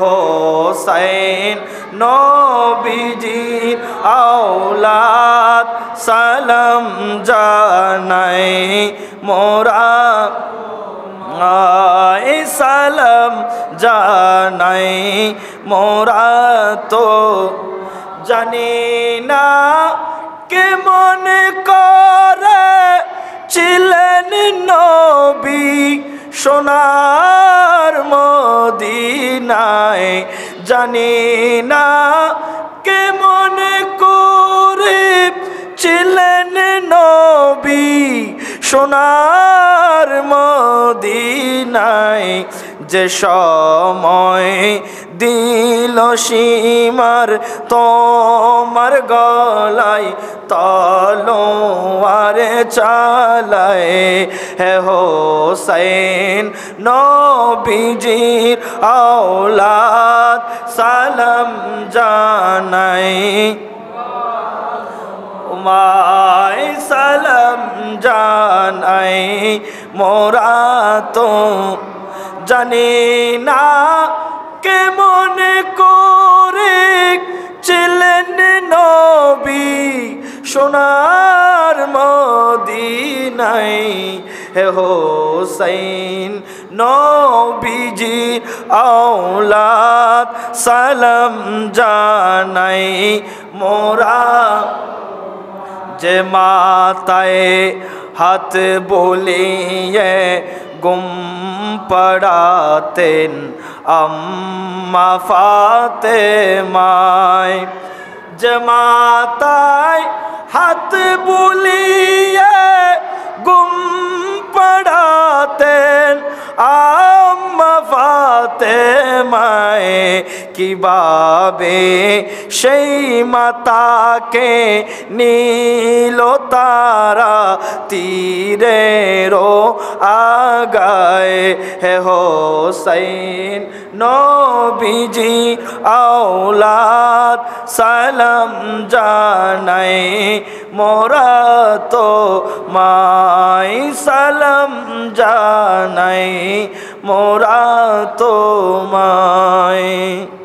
হোসাইন নবীজির আওলাদ সালাম জানাই মোরা সালাম জানাই মোরা তো জানি না কেমন করে ছিলেন নবী সোনার মদিনায় জানি না কেমন করে ছিলেন নবী সোনার মদিনায় যে সময় দিল সীমার তোমার গলায় তলোয়ার চালায় হে হোসেন নবীজির আওলাদ সালাম জানাই উমায় সালাম জানাই মোরা তো জানি না কেমন করে ছিলেন নবী সোনার মদিনায় হে হোসেন নবীজির আওলাদ সালাম জানাই মোরা যে মাতায় হাত বলিয়ে গুম পড়াতেন আম্মা ফাতেমায় যে মাতায় হাত বুলিয়ে গুম পড়াতেন আম্মা ফাতেমায় কিভাবে সেই মাতাকে নীল তারা তীরেরও আগায় হে হোসেন নবীজি আওলাদ সালাম জানাই মোরা তো মাই সালাম জানাই মোরা তো মাই।